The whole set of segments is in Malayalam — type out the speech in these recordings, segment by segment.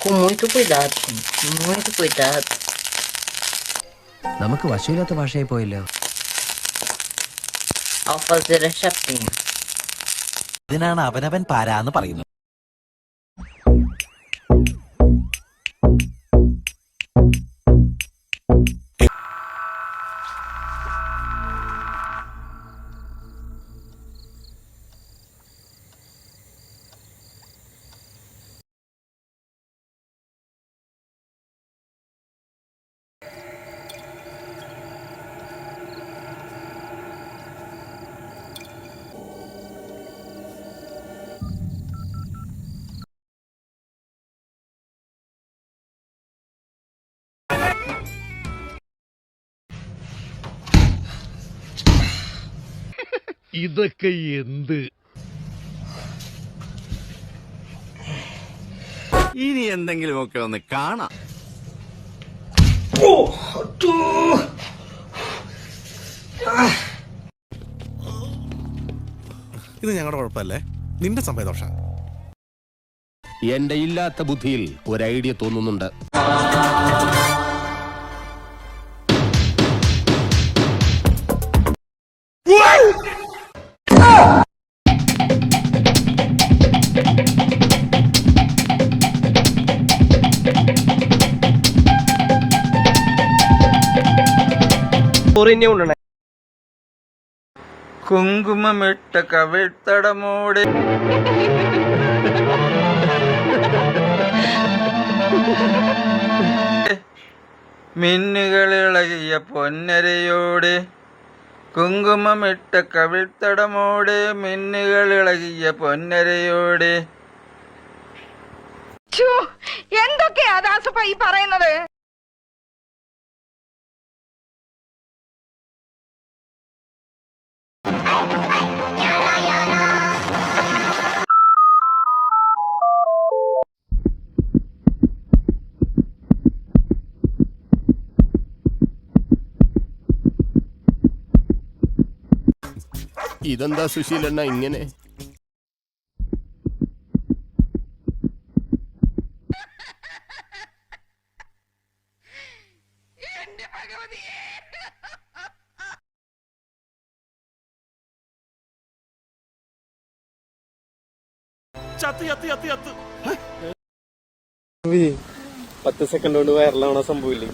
Com muito cuidado, muito cuidado. നമുക്ക് വശമില്ലാത്ത ഭാഷയായി പോയല്ലോ. Ao fazer a chapinha. ഇതിനാണ് അവനവൻ പാരാന്ന് പറയുന്നത്. ഇതൊക്കെ എന്ത്? ഇനി എന്തെങ്കിലുമൊക്കെ ഒന്ന് കാണാം. ഇത് ഞങ്ങളുടെ കുഴപ്പമല്ലേ, നിന്റെ സമയദോഷം. എന്റെ ഇല്ലാത്ത ബുദ്ധിയിൽ ഒരു ഐഡിയ തോന്നുന്നുണ്ട്. കുങ്കുമമിട്ട കവിൾത്തടമോടെ മിന്നുകളിളകിയ പൊന്നരയോടെ, കുങ്കുമമിട്ട കവിൾത്തടമോടെ മിന്നുകളിളകിയ പൊന്നരയോടെ. എന്തൊക്കെയാ ദാസപ്പ ഈ പറയുന്നത്? ഇതെന്താ സുശീലണ്ണ ഇങ്ങനെ? ചത്ത് ചത്ത് ചത്ത് ചത്ത് 10 സെക്കൻഡ് കൊണ്ട് വൈറലാവണ സംഭവില്ലേ?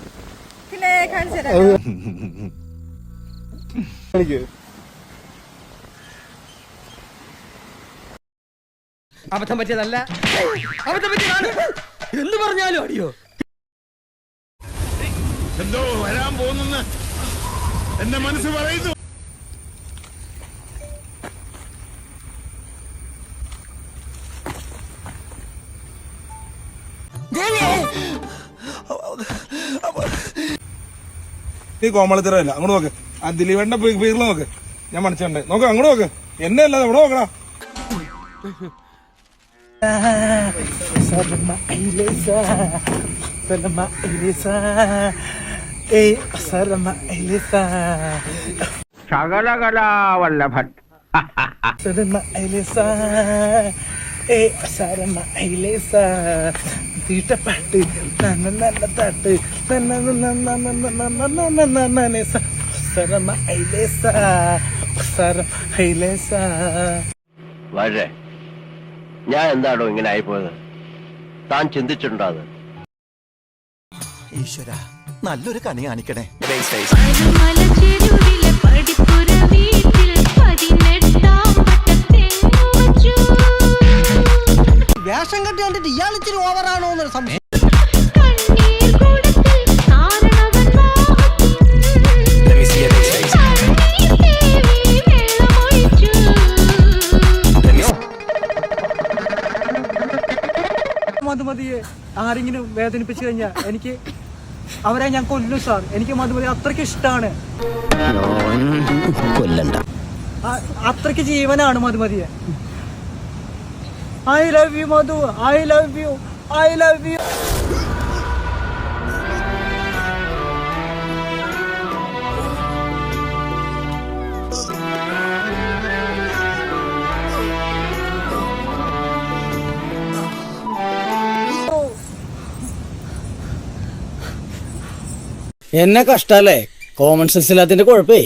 പിന്നെ അബദ്ധം പറ്റിയതല്ല, അബദ്ധം പറ്റിയതാണ് എന്ന് പറഞ്ഞാലും അടിയോ. എന്തോ വരാൻ പോകുന്നെന്ന് എന്റെ മനസ്സ് പറയുന്നു. നീ കോമളത്തിരല്ല, അങ്ങോട്ട് നോക്ക്. ആ ദിലീപേണ്ട പേരിൽ നോക്ക്. ഞാൻ മനസ്സിലുണ്ട്, നോക്ക് അങ്ങോട്ട് നോക്ക്. എന്നെ അല്ലാതെ ഇവിടെ നോക്കടാ. ശകലകലാവല്ലഭൻ തീട്ടപ്പാട്ട് നല്ല തട്ട് വളരെ ഞാൻ എന്താണോ ഇങ്ങനെ ആയിപ്പോയത്? താൻ ചിന്തിച്ചിട്ടുണ്ടോ അത്? ഈശ്വര, നല്ലൊരു കണി കാണിക്കണേ. വേഷം കെട്ടി കണ്ടിട്ട് ഇയാൾ ഇച്ചിരി ഓവറാണോ എന്നൊരു സംശയം. മധുമതിയെ ആരെങ്കിലും വേദനിപ്പിച്ചു കഴിഞ്ഞാൽ എനിക്ക് അവരെ ഞാൻ കൊല്ലും സാർ. എനിക്ക് മധുമതി അത്രയ്ക്ക് ഇഷ്ടമാണ്, കൊല്ലണ്ട. അത്രയ്ക്ക് ജീവനാണ് മധുമതിയെ. I love you Madhu, I love you, I love you. എന്നെ കഷ്ടല്ലേ കോമൺ സെൻസ് ഇല്ലാത്തതിന്റെ കുഴപ്പേ